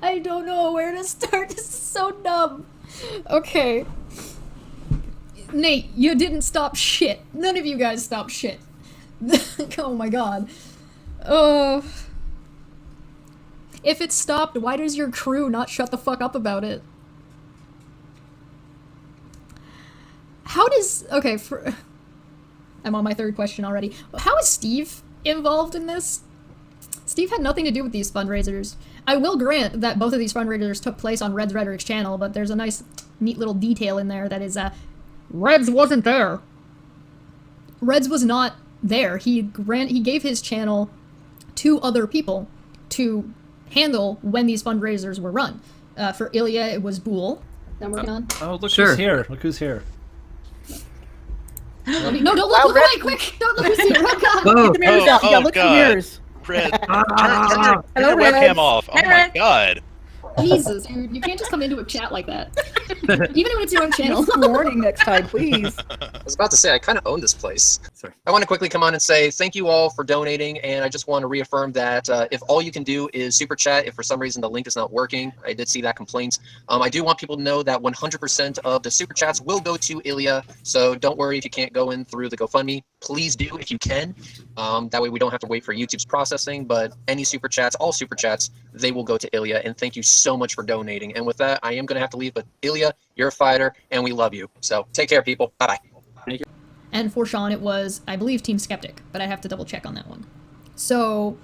I don't know where to start. This is so dumb. Okay. Nate, you didn't stop shit. None of you guys stopped shit. Oh my god. If it stopped, why does your crew not shut the fuck up about it? How does... Okay, I'm on my third question already. How is Steve involved in this? Steve had nothing to do with these fundraisers. I will grant that both of these fundraisers took place on Red's Rhetoric's channel, but there's a nice, neat little detail in there that is, Reds wasn't there. Reds was not there. He gave his channel to other people to handle when these fundraisers were run. For Ilya, it was Boole. That I'm working on. Oh, look who's here. Look who's here. No, don't look away, quick! Don't look who's here. Oh, Get the mirrors out. Yeah, look at the mirrors. Red, turn your webcam off. Oh my god. Jesus, dude, you can't just come into a chat like that. Even when it's your own channel. Warning next time, please. I was about to say, I kind of own this place. Sorry. I want to quickly come on and say thank you all for donating, and I just want to reaffirm that if all you can do is super chat, if for some reason the link is not working, I did see that complaint. I do want people to know that 100% of the super chats will go to Ilya, so don't worry if you can't go in through the GoFundMe. Please do if you can. That way we don't have to wait for YouTube's processing, but any super chats, all super chats, they will go to Ilya, and thank you so much for donating. And with that, I am going to have to leave, but Ilya, you're a fighter, and we love you. So take care, people. Bye-bye. Thank you. And for Shawn, it was, I believe, Team Skeptic, but I have to double check on that one. So...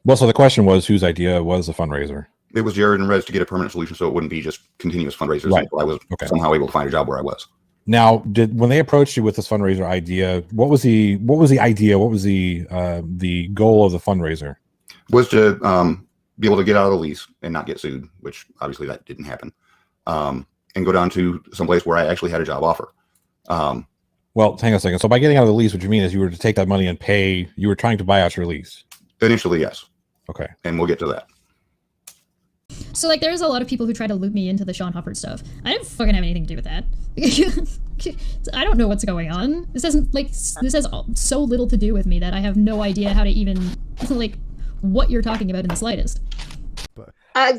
Well, so the question was, whose idea was the fundraiser? It was Jared and Rez to get a permanent solution so it wouldn't be just continuous fundraisers until I was somehow able to find a job where I was. Now, when they approached you with this fundraiser idea, what was the idea? What was the goal of the fundraiser? Was to be able to get out of the lease and not get sued, which obviously that didn't happen, and go down to someplace where I actually had a job offer. Well, hang on a second. So by getting out of the lease, what you mean is you were to take that money and pay. You were trying to buy out your lease. Initially, yes. Okay. And we'll get to that. So, like, there's a lot of people who try to loop me into the Shawn Hubbard stuff. I didn't fucking have anything to do with that. I don't know what's going on. This has so little to do with me that I have no idea how to even, like, what you're talking about in the slightest.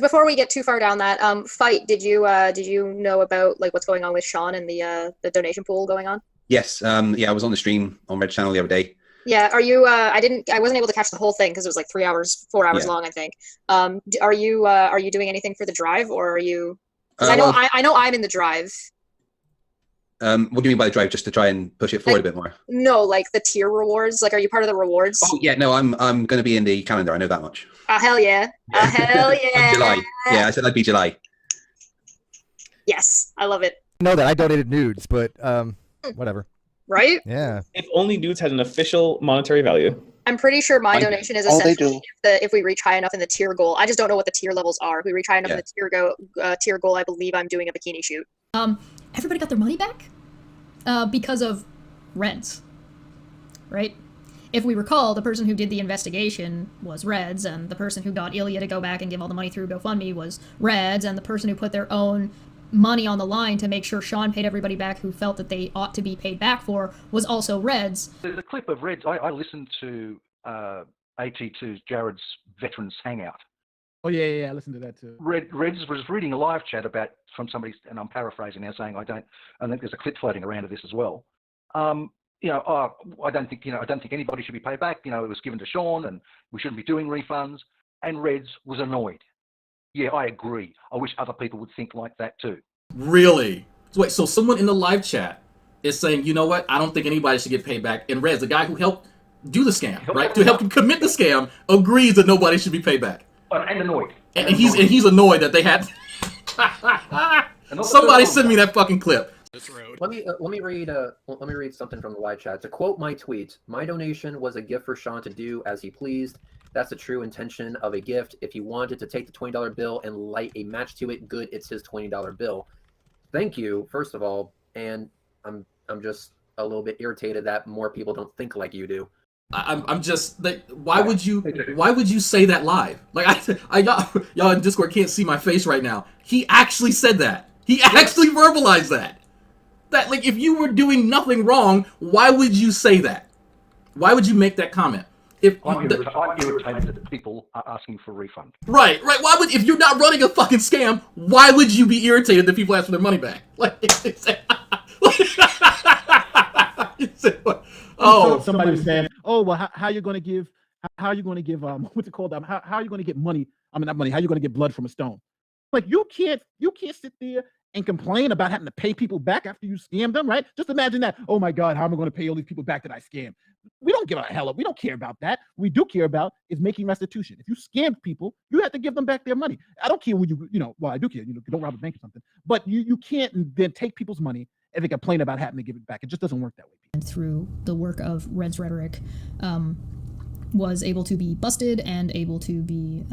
Before we get too far down that fight, did you know about like what's going on with Shawn and the donation pool going on? Yes. Yeah, I was on the stream on Red Channel the other day. Yeah. Are you? I wasn't able to catch the whole thing because it was like 4 hours long, I think. Are you doing anything for the drive, or are you? Because I know I'm in the drive. What do you mean by the drive? Just to try and push it forward a bit more? No, like the tier rewards. Like, are you part of the rewards? Oh yeah, no, I'm going to be in the calendar. I know that much. Hell yeah! Hell yeah! July. Yeah, I said I'd be July. Yes, I love it. I know that I donated nudes, but whatever. Right? Yeah. If only nudes had an official monetary value. I'm pretty sure my donation is essentially if we reach high enough in the tier goal. I just don't know what the tier levels are. If we reach high enough in the tier goal, I believe I'm doing a bikini shoot. Everybody got their money back because of Reds, right? If we recall, the person who did the investigation was Reds, and the person who got Ilya to go back and give all the money through GoFundMe was Reds, and the person who put their own money on the line to make sure Shawn paid everybody back who felt that they ought to be paid back for was also Reds. The clip of Reds, I listened to AT2's Jared's Veterans Hangout. Oh yeah, I listened to that too. Reds was reading a live chat from somebody, and I'm paraphrasing now, saying I think there's a clip floating around of this as well. I don't think anybody should be paid back. It was given to Shawn, and we shouldn't be doing refunds. And Reds was annoyed. Yeah, I agree. I wish other people would think like that too. Really? Wait, so someone in the live chat is saying, you know what? I don't think anybody should get paid back. And Reds, the guy who helped do the scam, right? To help him commit the scam, agrees that nobody should be paid back. And annoyed. And he's annoyed that they had. Somebody send me that fucking clip. Let me read something from the live chat. To quote my tweet, my donation was a gift for Shawn to do as he pleased. That's the true intention of a gift. If he wanted to take the $20 bill and light a match to it, good, it's his $20 bill. Thank you, first of all, and I'm just a little bit irritated that more people don't think like you do. I'm just like, why would you say that live? Like I got y'all in Discord can't see my face right now. He actually said that. He actually verbalized that. That, like, if you were doing nothing wrong, why would you say that? Why would you make that comment? I'm irritated that people are asking for refund. Right. Why would, if you're not running a fucking scam, why would you be irritated that people ask for their money back? So somebody was saying, "Oh, well, how are you going to give? How are you going to give? What's it called? How are you going to get money? I mean, not money. How are you going to get blood from a stone? Like you can't sit there and complain about having to pay people back after you scammed them, right? Just imagine that. Oh my God, how am I going to pay all these people back that I scammed? We don't give a hell up. We don't care about that. What we do care about is making restitution. If you scammed people, you have to give them back their money. I don't care when well, I do care. You don't rob a bank or something, but you can't then take people's money and they complain about having to give it back. It just doesn't work that way. And through the work of Red's rhetoric, was able to be busted and able to be,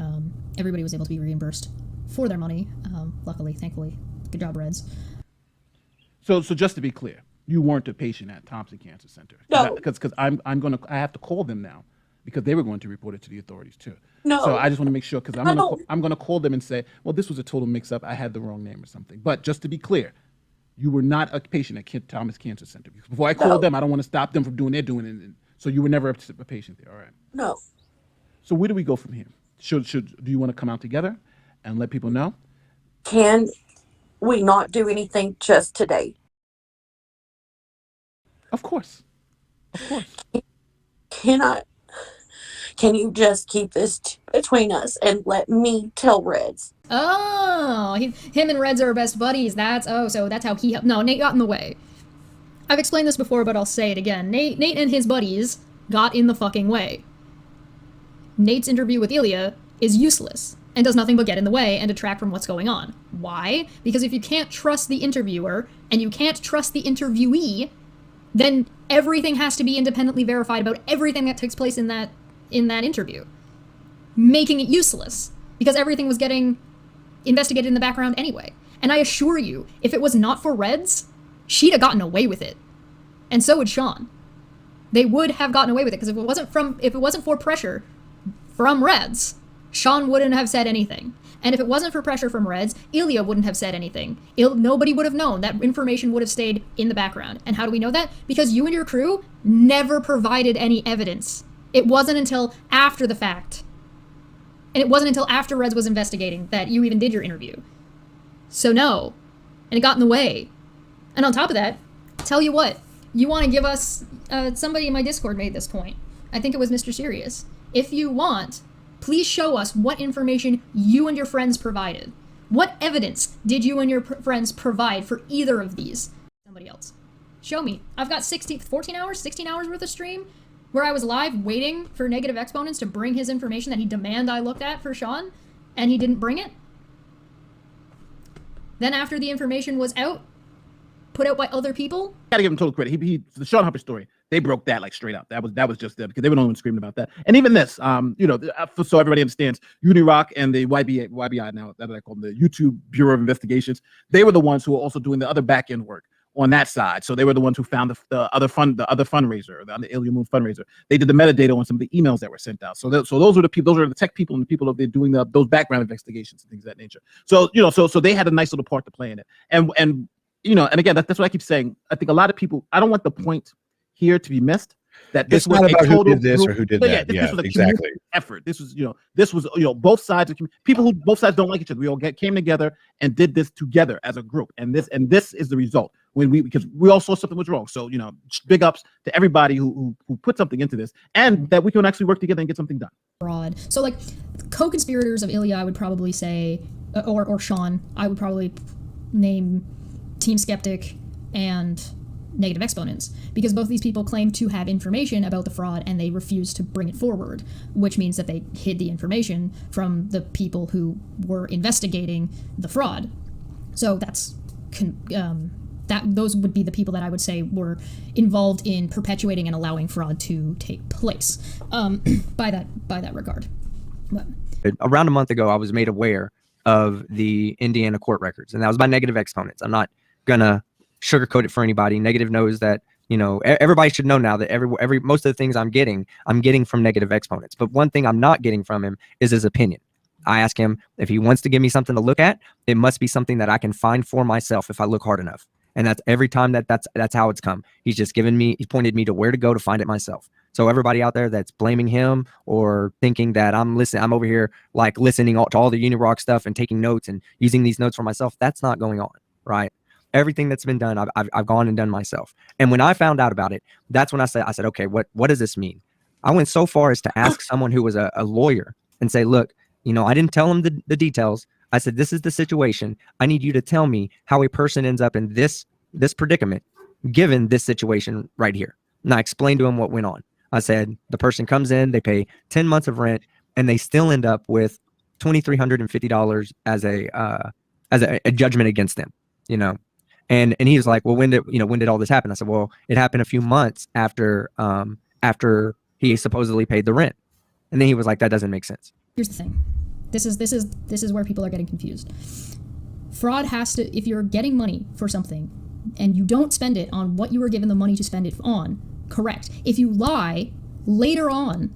everybody was able to be reimbursed for their money. Luckily, thankfully. Good job, Reds. So just to be clear, you weren't a patient at Thompson Cancer Center. No. Because I have to call them now because they were going to report it to the authorities too. No. So I just want to make sure because I'm going to call them and say, well, this was a total mix-up. I had the wrong name or something. But just to be clear, you were not a patient at Thomas Cancer Center. Because before I call them, I don't want to stop them from doing it. So you were never a patient there. All right. No. So where do we go from here? Do you want to come out together and let people know? Can we not do anything just today? Of course. Can you just keep this between us and let me tell Reds? Oh, him and Reds are best buddies. So that's how he helped. No, Nate got in the way. I've explained this before, but I'll say it again. Nate and his buddies got in the fucking way. Nate's interview with Ilya is useless and does nothing but get in the way and detract from what's going on. Why? Because if you can't trust the interviewer and you can't trust the interviewee, then everything has to be independently verified about everything that takes place in that interview, making it useless because everything was getting investigated in the background anyway. And I assure you, if it was not for Reds, she'd have gotten away with it. And so would Shawn. They would have gotten away with it because if it wasn't for pressure from Reds, Shawn wouldn't have said anything. And if it wasn't for pressure from Reds, Ilya wouldn't have said anything. Nobody would have known. That information would have stayed in the background. And how do we know that? Because you and your crew never provided any evidence. It wasn't until after the fact. And it wasn't until after Reds was investigating that you even did your interview. So no. And it got in the way. And on top of that, tell you what, you want to give us, somebody in my Discord made this point. I think it was Mr. Serious. If you want, please show us what information you and your friends provided. What evidence did you and your friends provide for either of these? Somebody else. Show me. I've got 14 hours, 16 hours worth of stream where I was live waiting for Negative Exponents to bring his information that he demanded I looked at for Shawn, and he didn't bring it. Then after the information was out, put out by other people. Gotta give him total credit. The Shawn Humper story, they broke that like straight out. That was just them because they were the only ones screaming about that. And even this, so everybody understands, Unirock and the YBI now that I call them, the YouTube Bureau of Investigations, they were the ones who were also doing the other back end work on that side. So they were the ones who found the other fundraiser, the Ilya Moon fundraiser. They did the metadata on some of the emails that were sent out. So those are the people, those are the tech people and the people that are doing those background investigations and things of that nature. So so they had a nice little part to play in it. And again, that's what I keep saying. I think a lot of people, I don't want the point here to be missed that this was not about who did this or who did that. This was a exactly. Effort. This was both sides of people who both sides don't like each other. We all came together and did this together as a group. And this is the result because we all saw something was wrong. So big ups to everybody who put something into this and that we can actually work together and get something done. Broad. So like co-conspirators of Ilya, I would probably say, or Shawn, I would probably name Team Skeptic and Negative Exponents, because both these people claim to have information about the fraud and they refuse to bring it forward, which means that they hid the information from the people who were investigating the fraud. So those would be the people that I would say were involved in perpetuating and allowing fraud to take place. By that regard. But. Around a month ago, I was made aware of the Indiana court records, and that was by Negative Exponents. I'm not gonna sugarcoat it for anybody. Negative knows that, everybody should know now that every most of the things I'm getting from Negative Exponents. But one thing I'm not getting from him is his opinion. I ask him if he wants to give me something to look at, it must be something that I can find for myself if I look hard enough. And that's every time that's how it's come. He pointed me to where to go to find it myself. So everybody out there that's blaming him or thinking that I'm over here like listening to all the Unirock stuff and taking notes and using these notes for myself, that's not going on, right? Everything that's been done, I've gone and done myself. And when I found out about it, that's when I said, okay, what does this mean? I went so far as to ask someone who was a lawyer and say, look, I didn't tell him the details. I said, this is the situation. I need you to tell me how a person ends up in this predicament, given this situation right here. And I explained to him what went on. I said, the person comes in, they pay 10 months of rent, and they still end up with $2,350 as a judgment against them, And he was like, well, when did all this happen? I said, well, it happened a few months after he supposedly paid the rent. And then he was like, that doesn't make sense. Here's the thing. This is where people are getting confused. Fraud has to, if you're getting money for something and you don't spend it on what you were given the money to spend it on, correct. If you lie later on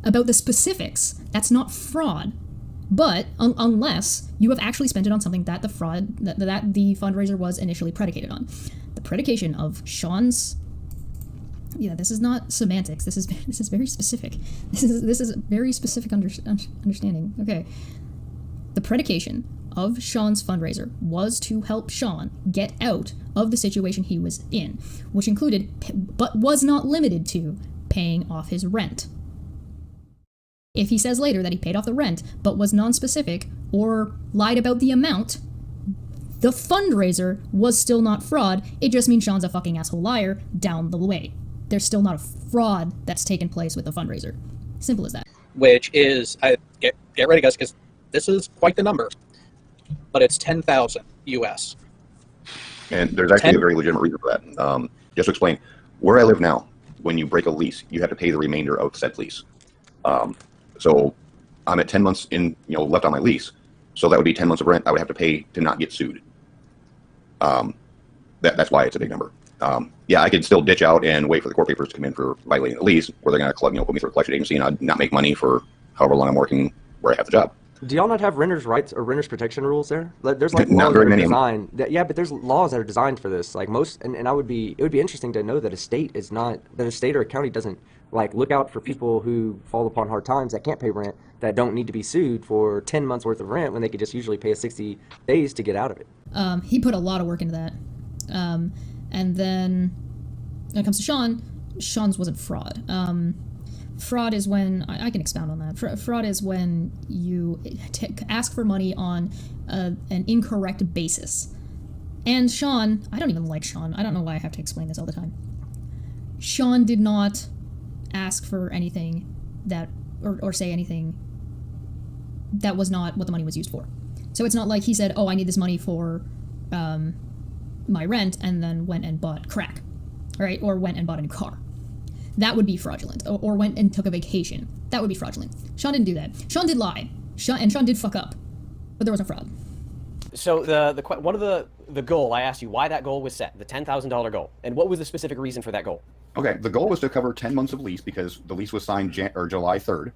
about the specifics, that's not fraud. But unless you have actually spent it on something that the fundraiser was initially predicated on. The predication of Shawn's, this is not semantics. This is very specific. This is very specific understanding. Okay. The predication of Shawn's fundraiser was to help Shawn get out of the situation he was in, which included, but was not limited to, paying off his rent. If he says later that he paid off the rent, but was non-specific or lied about the amount, the fundraiser was still not fraud. It just means Shawn's a fucking asshole liar down the way. There's still not a fraud that's taken place with the fundraiser. Simple as that. Which is, get ready, guys, because this is quite the number. But it's 10,000 US. And there's actually a very legitimate reason for that. Just to explain, where I live now, when you break a lease, you have to pay the remainder of said lease. So I'm at 10 months left on my lease. So that would be 10 months of rent I would have to pay to not get sued. That's why it's a big number. I could still ditch out and wait for the court papers to come in for violating the lease, where they're going to put me through a collection agency and I'd not make money for however long I'm working where I have the job. Do y'all not have renters' rights or renters' protection rules there? There's like not laws very that are many. designed. But there's laws that are designed for this. Like most, and it would be interesting to know that a state or a county doesn't like look out for people who fall upon hard times that can't pay rent, that don't need to be sued for 10 months worth of rent when they could just usually pay 60 days to get out of it. He put a lot of work into that. And then when it comes to Shawn's wasn't fraud. Fraud is when, I can expound on that. Fraud is when you ask for money on an incorrect basis. And Shawn, I don't even like Shawn. I don't know why I have to explain this all the time. Shawn did not ask for anything that, or say anything that was not what the money was used for. So it's not like he said, oh, I need this money for my rent, and then went and bought crack, all right? Or went and bought a new car. That would be fraudulent. Or went and took a vacation. That would be fraudulent. Shawn didn't do that. Shawn did lie. Shawn did fuck up. But there was no fraud. So one of the goal, I asked you why that goal was set, the $10,000 goal, and what was the specific reason for that goal? Okay, the goal was to cover 10 months of lease because the lease was signed July 3rd.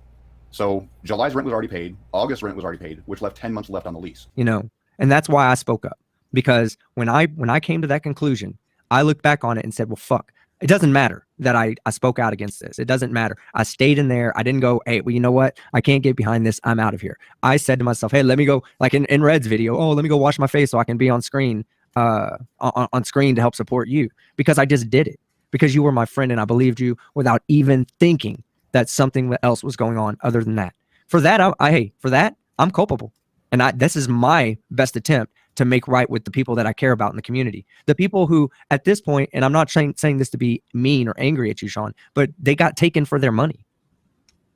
So July's rent was already paid. August rent was already paid, which left 10 months left on the lease. And that's why I spoke up, because when I came to that conclusion, I looked back on it and said, well, fuck. It doesn't matter that I spoke out against this. It doesn't matter. I stayed in there. I didn't go, hey, well, you know what? I can't get behind this. I'm out of here. I said to myself, hey, let me go, like in Red's video, let me go wash my face so I can be on screen, on screen to help support you, because I just did it. Because you were my friend and I believed you without even thinking that something else was going on other than that. For that, I'm culpable. And this is my best attempt to make right with the people that I care about in the community. The people who, at this point, and I'm not saying this to be mean or angry at you, Shawn, but they got taken for their money.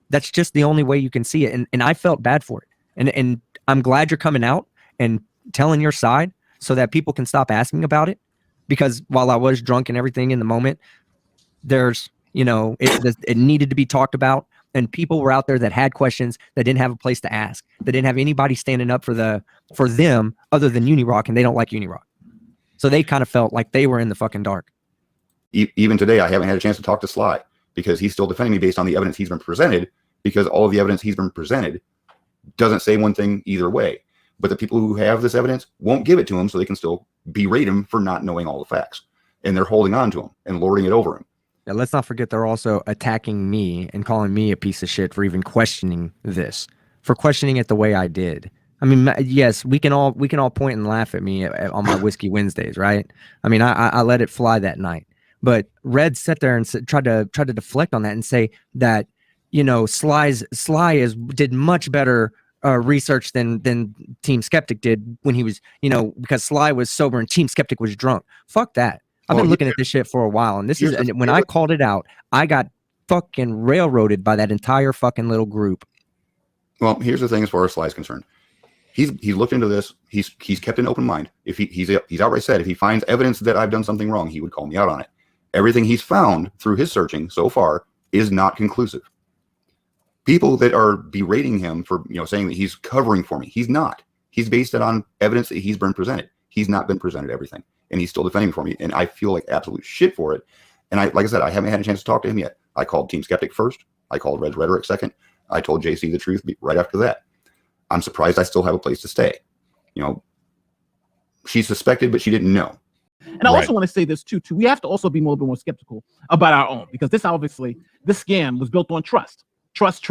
That's just the only way you can see it. And I felt bad for it. And I'm glad you're coming out and telling your side so that people can stop asking about it. Because while I was drunk and everything in the moment, there's, it needed to be talked about. And people were out there that had questions that didn't have a place to ask, that didn't have anybody standing up for them other than Unirock, and they don't like Unirock. So they kind of felt like they were in the fucking dark. Even today, I haven't had a chance to talk to Sly because he's still defending me based on the evidence he's been presented, because all of the evidence he's been presented doesn't say one thing either way. But the people who have this evidence won't give it to him, so they can still berate him for not knowing all the facts. And they're holding on to him and lording it over him. Yeah, let's not forget they're also attacking me and calling me a piece of shit for even questioning this, for questioning it the way I did. I mean, yes, we can all point and laugh at me on my Whiskey Wednesdays, right? I mean, I let it fly that night, but Red sat there and tried to deflect on that and say that, you know, Sly did much better research than Team Skeptic did when he was, you know, because Sly was sober and Team Skeptic was drunk. Fuck that. I've been looking at this shit for a while, and this is when I called it out, I got fucking railroaded by that entire fucking little group. Well, here's the thing as far as Sly's concerned. He's looked into this. He's kept an open mind. If he's outright said if he finds evidence that I've done something wrong, he would call me out on it. Everything he's found through his searching so far is not conclusive. People that are berating him for, you know, saying that he's covering for me, he's not. He's based it on evidence that he's been presented. He's not been presented everything, and he's still defending for me, and I feel like absolute shit for it. And like I said, I haven't had a chance to talk to him yet. I called Team Skeptic first. I called Red's Rhetoric second. I told JC the truth right after that. I'm surprised I still have a place to stay. You know, she suspected, but she didn't know. And I also want to say this too. We have to also be a little bit more skeptical about our own, because this scam was built on trust. Trust,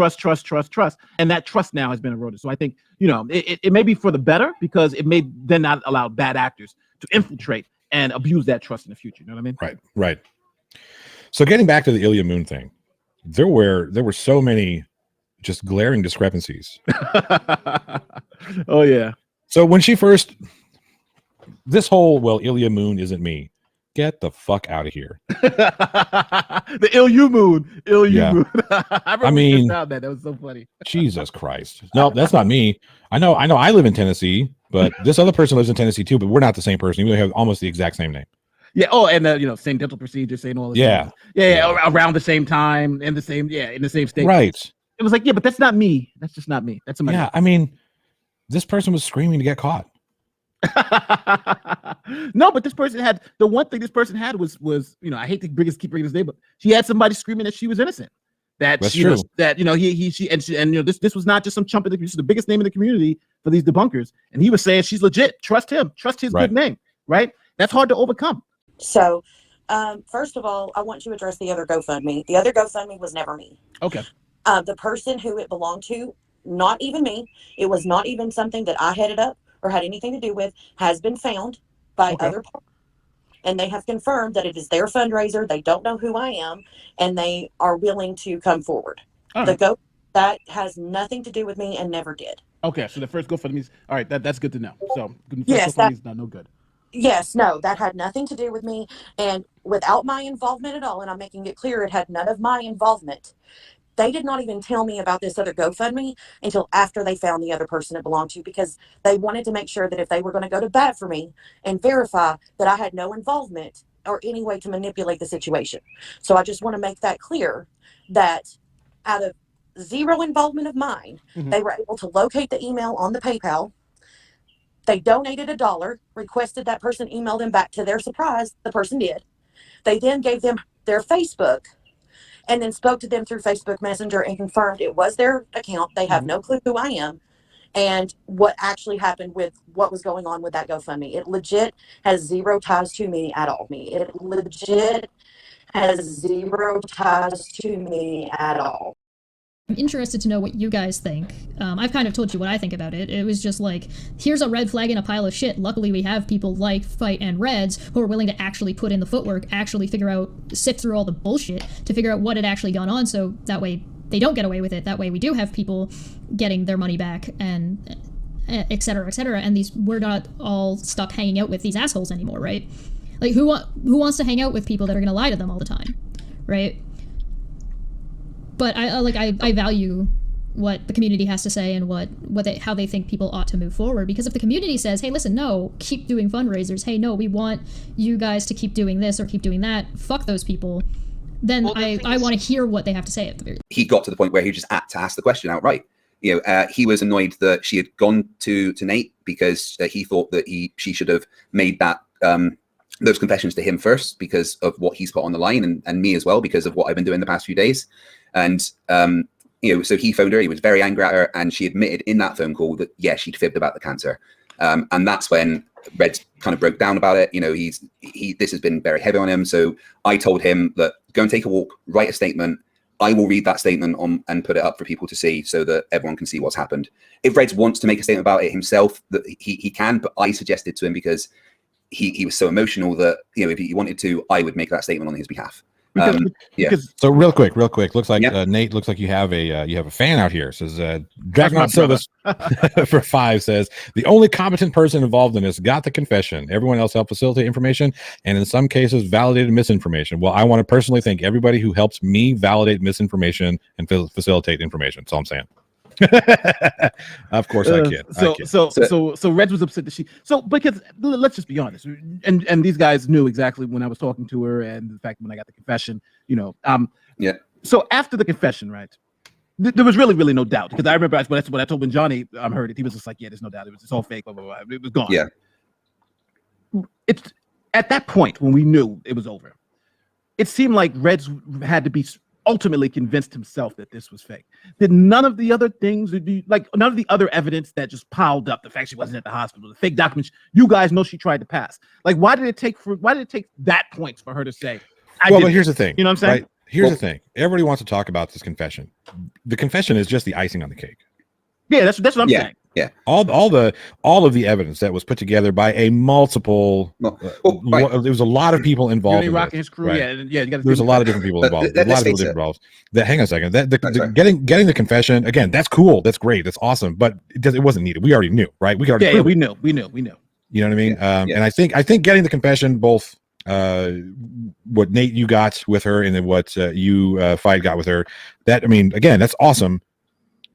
and that trust now has been eroded. So I think, you know, it may be for the better, because it may then not allow bad actors to infiltrate and abuse that trust in the future. You know what I mean? Right. So getting back to the Ilya Moon thing, there were so many just glaring discrepancies. Oh yeah. So when she first, this whole, well, Ilya Moon isn't me. Get the fuck out of here. The Ilya Moon. Moon. I mean, that was so funny. Jesus Christ. No, that's not me. I know I live in Tennessee, but this other person lives in Tennessee too, but we're not the same person. We have almost the exact same name. Yeah. Oh, and you know, same dental procedure, same all this. Yeah. Yeah. Around the same time, in the same state. Right. It was like, yeah, but that's not me. That's just not me. That's somebody else. I mean, this person was screaming to get caught. No, but this person had, the one thing this person had was, you know, I hate to keep bringing his name, but she had somebody screaming that she was innocent. That's true. That, you know, she and you know, this was not just some chump in the community. This is the biggest name in the community for these debunkers, and he was saying she's legit. Trust him. Trust his good name. Right. That's hard to overcome. So, first of all, I want to address the other GoFundMe. The other GoFundMe was never me. Okay. The person who it belonged to, not even me. It was not even something that I headed up or had anything to do with, has been found by other parties. And they have confirmed that it is their fundraiser. They don't know who I am, and they are willing to come forward. That has nothing to do with me and never did. Okay, so the first GoFundMe's, all right, that's good to know. So yes, GoFundMe's no good. Yes, no, that had nothing to do with me, and without my involvement at all, and I'm making it clear it had none of my involvement. They did not even tell me about this other GoFundMe until after they found the other person it belonged to, because they wanted to make sure that if they were going to go to bat for me and verify that I had no involvement or any way to manipulate the situation. So I just want to make that clear, that out of zero involvement of mine, they were able to locate the email on the PayPal. They donated $1, requested that person email them back. To their surprise, the person did. They then gave them their Facebook, and then spoke to them through Facebook Messenger and confirmed it was their account. They have no clue who I am and what actually happened with what was going on with that GoFundMe. It legit has zero ties to me at all. It legit has zero ties to me at all. I'm interested to know what you guys think. I've kind of told you what I think about it. It was just like, here's a red flag in a pile of shit. Luckily, we have people like Fight and Reds who are willing to actually put in the footwork, actually sift through all the bullshit to figure out what had actually gone on, so that way they don't get away with it. That way we do have people getting their money back, and et cetera, and we're not all stuck hanging out with these assholes anymore, right? Like, who wants to hang out with people that are going to lie to them all the time, right? But I value what the community has to say and how they think people ought to move forward. Because if the community says, hey, listen, no, keep doing fundraisers. Hey, no, we want you guys to keep doing this or keep doing that. Fuck those people. Then I want to hear what they have to say at the very least. He got to the point where he just had to ask the question outright. You know, he was annoyed that she had gone to Nate because he thought that she should have made that those confessions to him first because of what he's put on the line, and me as well because of what I've been doing the past few days. And you know, so he phoned her. He was very angry at her, and she admitted in that phone call that yes, she'd fibbed about the cancer. And that's when Reds kind of broke down about it. You know, this has been very heavy on him. So I told him that go and take a walk, write a statement. I will read that statement on and put it up for people to see so that everyone can see what's happened. If Reds wants to make a statement about it himself, that he can, but I suggested to him because he was so emotional that, you know, if he wanted to, I would make that statement on his behalf. So real quick, looks like Nate, looks like you have a fan out here. Says Dragon Service for 5 says the only competent person involved in this got the confession. Everyone else helped facilitate information, and in some cases validated misinformation. Well, I want to personally thank everybody who helps me validate misinformation and facilitate information. That's all I'm saying. Of course I can. So Reds was upset that because let's just be honest, and these guys knew exactly when I was talking to her, and the fact when I got the confession, you know, So after the confession, right, there was really no doubt, because I remember that's what I told when Johnny heard it. He was just like, yeah, there's no doubt, it's all fake, blah blah blah. It was gone. Yeah. It's at that point when we knew it was over. It seemed like Reds had to be ultimately convinced himself that this was fake. Did none of the other things, none of the other evidence that just piled up, the fact she wasn't at the hospital, the fake documents, you guys know she tried to pass. Like, why did it take that point for her to say? But here's the thing. You know what I'm saying? Right? Here's the thing. Everybody wants to talk about this confession. The confession is just the icing on the cake. Yeah, that's what I'm saying. Yeah. All of the evidence that was put together by a multiple. There was a lot of people involved. Ilya and his crew. Right? Yeah. There's a lot of different people involved. A lot of people involved. Hang on a second. Getting the confession again. That's cool. That's great. That's awesome. But it wasn't needed. We already knew, right? We know. We know. You know what I mean? And I think getting the confession, both what Nate you got with her and then what you Fight got with her. That, I mean, again, that's awesome.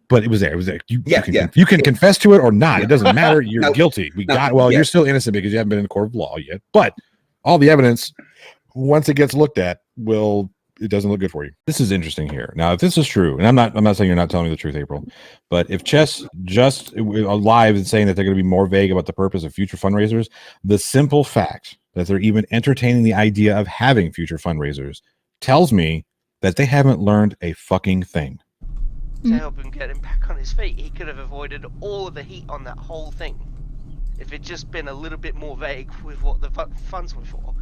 But it was there. You can confess to it or not. It doesn't matter. You're guilty. You're still innocent because you haven't been in the court of law yet. But all the evidence, once it gets looked at, it doesn't look good for you. This is interesting here. Now, if this is true, and I'm not saying you're not telling me the truth, April, but if Chesh just alive and saying that they're going to be more vague about the purpose of future fundraisers, the simple fact that they're even entertaining the idea of having future fundraisers tells me that they haven't learned a fucking thing. To help him get him back on his feet, he could have avoided all of the heat on that whole thing if it'd just been a little bit more vague with what the funds were for.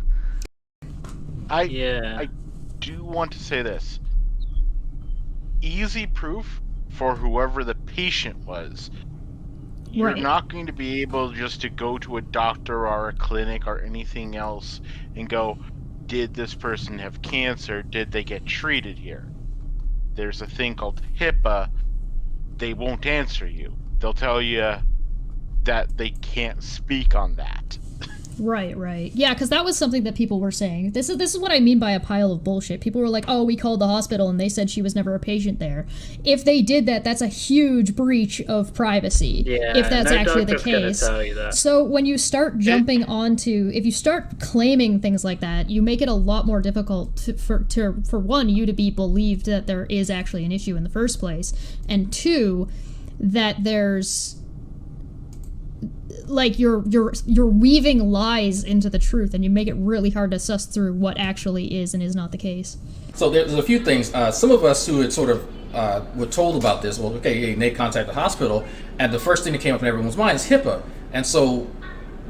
I do want to say this. Easy proof for whoever the patient was. You're not going to be able just to go to a doctor or a clinic or anything else and go, did this person have cancer? Did they get treated here? There's a thing called HIPAA. They won't answer you. They'll tell you that they can't speak on that. Right. Yeah, because that was something that people were saying. This is what I mean by a pile of bullshit. People were like, oh, we called the hospital and they said she was never a patient there. If they did that, that's a huge breach of privacy. Yeah, if that's no actually the doctor's gonna case. tell you that. So when you start jumping if you start claiming things like that, you make it a lot more difficult for one, you to be believed that there is actually an issue in the first place, and two, that there's like you're weaving lies into the truth, and you make it really hard to suss through what actually is and is not the case. So there's a few things. Some of us who had sort of were told about this, well, okay, hey, Nate contacted the hospital, and the first thing that came up in everyone's mind is HIPAA. And so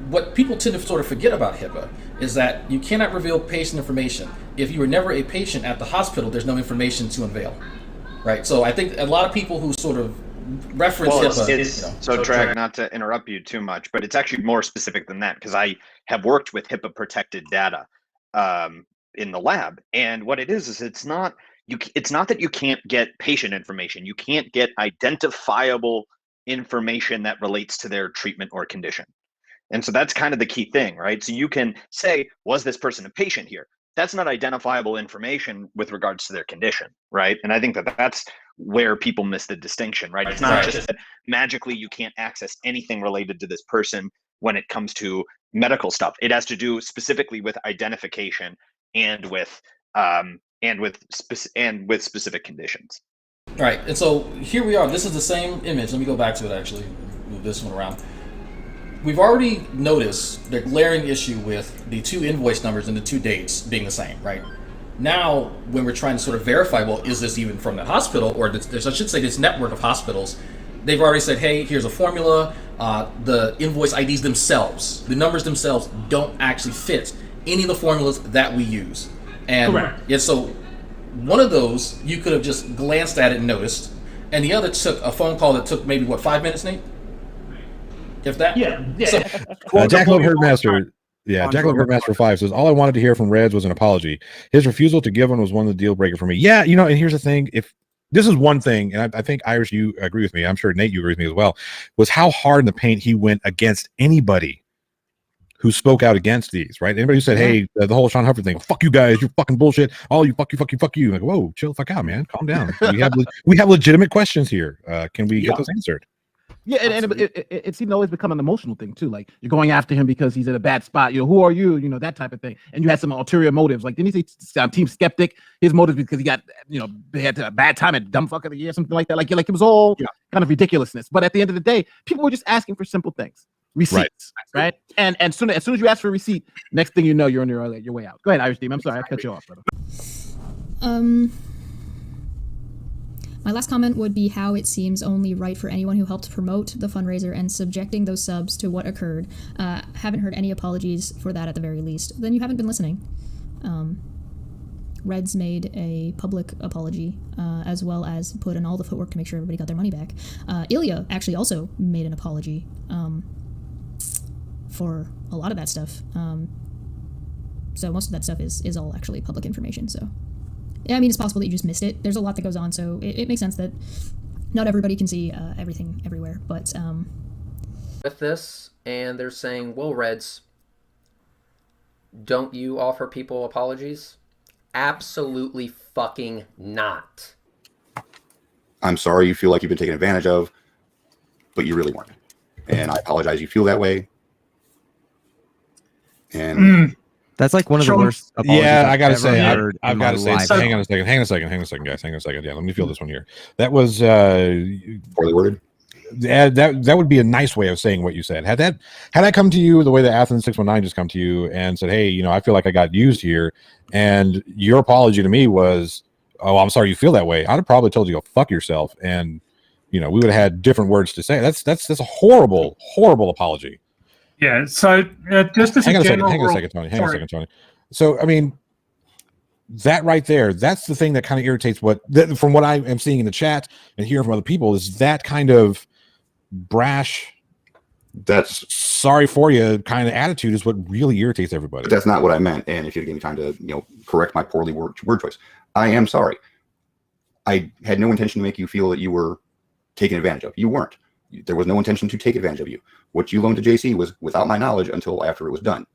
what people tend to sort of forget about HIPAA is that you cannot reveal patient information. If you were never a patient at the hospital, there's no information to unveil, right? So I think a lot of people who sort of reference HIPAA. So Drag, not to interrupt you too much, but it's actually more specific than that, because I have worked with HIPAA protected data in the lab, and what it is it's not that you can't get patient information. You can't get identifiable information that relates to their treatment or condition. And so that's kind of the key thing, right? So you can say, was this person a patient here? That's not identifiable information with regards to their condition, right? And I think that that's where people miss the distinction, right? It's not just that magically you can't access anything related to this person when it comes to medical stuff. It has to do specifically with identification and with specific conditions. Right, and so here we are. This is the same image. Let me go back to it, actually, move this one around. We've already noticed the glaring issue with the two invoice numbers and the two dates being the same, right? Now, when we're trying to sort of verify, well, is this even from the hospital, or I should say this network of hospitals, they've already said, hey, here's a formula. The invoice IDs themselves, the numbers themselves, don't actually fit any of the formulas that we use. And yeah, so one of those you could have just glanced at it and noticed, and the other took a phone call that took maybe 5 minutes, Nate? If that? Yeah. So, Jackalope Herdmaster. Yeah, Jackalope Herdmaster 5 says, all I wanted to hear from Reds was an apology. His refusal to give one was one of the deal breaker for me. Yeah, you know, and here's the thing. If this is one thing, and I think Irish, you agree with me, I'm sure Nate, you agree with me as well, was how hard in the paint he went against anybody who spoke out against these, right? Anybody who said, hey, the whole Sean Hufford thing, fuck you guys, you're fucking bullshit, all you fuck you. Like, whoa, chill the fuck out, man. Calm down. We have legitimate questions here. Can we get those answered? Yeah, and it seemed to always become an emotional thing too. Like, you're going after him because he's in a bad spot. You know, who are you? You know, that type of thing. And you had some ulterior motives. Like, didn't he say Team Skeptic? His motives because he got, you know, they had a bad time at dumb fuck of the year, something like that. Like it was all kind of ridiculousness. But at the end of the day, people were just asking for simple things, receipts, right? And as soon as you ask for a receipt, next thing you know, you're on your way out. Go ahead, Irish Team. I'm sorry, I cut you off, brother. My last comment would be how it seems only right for anyone who helped promote the fundraiser and subjecting those subs to what occurred. Haven't heard any apologies for that at the very least. Then you haven't been listening. Reds made a public apology, as well as put in all the footwork to make sure everybody got their money back. Ilya actually also made an apology for a lot of that stuff. So most of that stuff is all actually public information, so... Yeah, I mean, it's possible that you just missed it. There's a lot that goes on, so it makes sense that not everybody can see everything everywhere. But with this, and they're saying, well, Reds, don't you offer people apologies? Absolutely fucking not. I'm sorry you feel like you've been taken advantage of, but you really weren't. And I apologize you feel that way. And that's like one of the worst apologies I gotta say, I've got to say, hang on a second, guys. Hang on a second. Yeah, let me feel this one here. That was poorly worded. That would be a nice way of saying what you said. Had I come to you the way that Athens 619 just come to you and said, hey, you know, I feel like I got used here, and your apology to me was, oh, I'm sorry you feel that way, I'd have probably told you go fuck yourself, and you know, we would have had different words to say. That's a horrible apology. Yeah, so just as hang on a second, Tony. So, I mean, that right there, that's the thing that kind of irritates from what I am seeing in the chat and hearing from other people, is that kind of brash, that's sorry for you kind of attitude is what really irritates everybody. But that's not what I meant. And if you give me time to, you know, correct my poorly word choice, I am sorry. I had no intention to make you feel that you were taken advantage of. You weren't. There was no intention to take advantage of you. What you loaned to JC was without my knowledge until after it was done.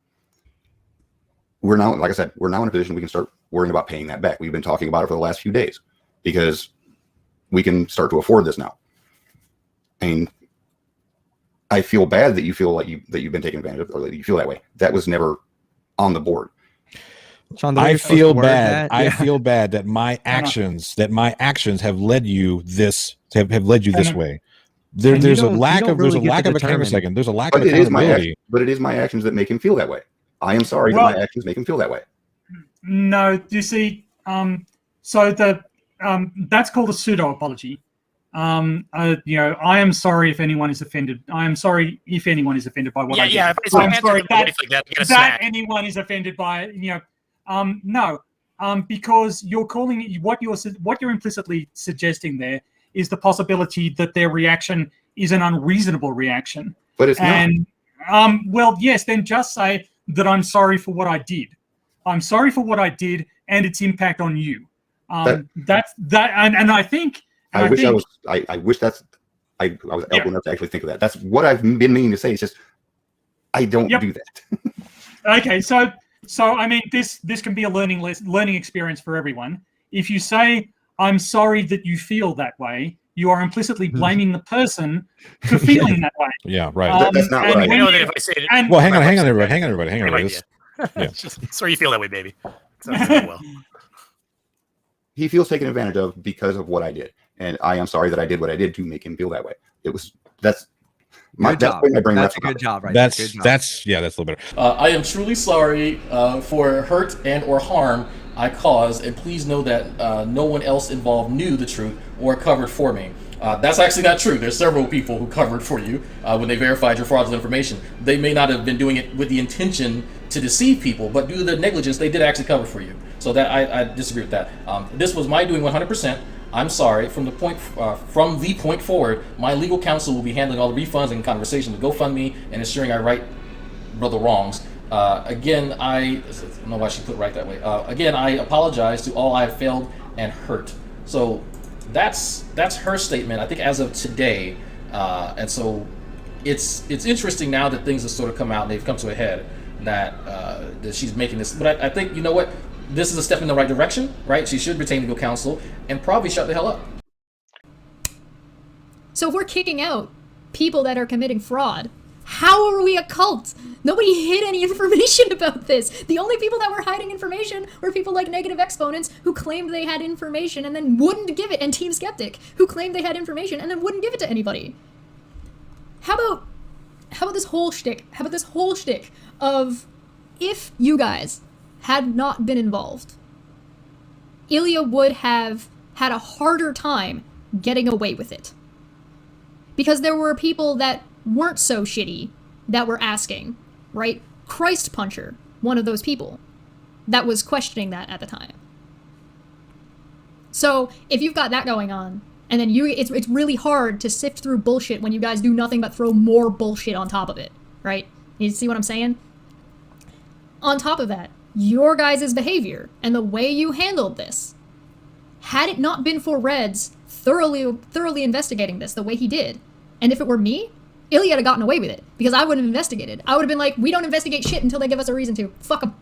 We're now, like I said, we're now in a position we can start worrying about paying that back. We've been talking about it for the last few days because we can start to afford this now. I mean, I feel bad that you feel like you've been taken advantage of, or that you feel that way. That was never on the board. Sean, I feel bad. I feel bad that my actions have led you this way. There's a lack of accountability. But it is my actions that make him feel that way. I am sorry that my actions make him feel that way. No, you see, so that's called a pseudo apology. You know, I am sorry if anyone is offended. I am sorry if anyone is offended by what I did. Yeah, I'm sorry that anyone is offended by, you know, no, because you're calling it, what you're implicitly suggesting there is the possibility that their reaction is an unreasonable reaction. But it's not. Well, yes, then just say that I'm sorry for what I did. I'm sorry for what I did and its impact on you. That's that, and I think. I wish I was able enough to actually think of that. That's what I've been meaning to say. It's just I don't do that. Okay, so I mean, this can be a learning experience for everyone. If you say, I'm sorry that you feel that way, you are implicitly blaming the person for feeling that way. Yeah, right. That's not what I know that if I say it. Well, hang on, everybody. Yeah. Sorry you feel that way, baby. Sounds so well. He feels taken advantage of because of what I did, and I am sorry that I did what I did to make him feel that way. That's my brain. That's a good job, right? That's a little better. I am truly sorry for hurt and or harm I caused, and please know that no one else involved knew the truth or covered for me. That's actually not true. There's several people who covered for you when they verified your fraudulent information. They may not have been doing it with the intention to deceive people, but due to their negligence, they did actually cover for you. So that I disagree with that. This was my doing 100%. I'm sorry. From the point forward, my legal counsel will be handling all the refunds and conversation with GoFundMe and ensuring I right the wrongs. Again, I don't know why she put it right that way. Again, I apologize to all I have failed and hurt. So that's her statement, I think, as of today. And so it's interesting now that things have sort of come out and they've come to a head that she's making this. But I think, you know what? This is a step in the right direction, right? She should retain legal counsel and probably shut the hell up. So if we're kicking out people that are committing fraud, how are we a cult? Nobody hid any information about this. The only people that were hiding information were people like Negative Exponents, who claimed they had information and then wouldn't give it, and Team Skeptic, who claimed they had information and then wouldn't give it to anybody. How about this whole shtick? How about this whole shtick of, if you guys had not been involved, Ilya would have had a harder time getting away with it. Because there were people that weren't so shitty that were asking, right? Christ Puncher, one of those people that was questioning that at the time. So if you've got that going on, and then it's really hard to sift through bullshit when you guys do nothing but throw more bullshit on top of it, right? You see what I'm saying? On top of that, your guys' behavior and the way you handled this, had it not been for Reds thoroughly investigating this the way he did, and if it were me, Ilya would have gotten away with it, because I wouldn't have investigated. I would have been like, we don't investigate shit until they give us a reason to. Fuck them.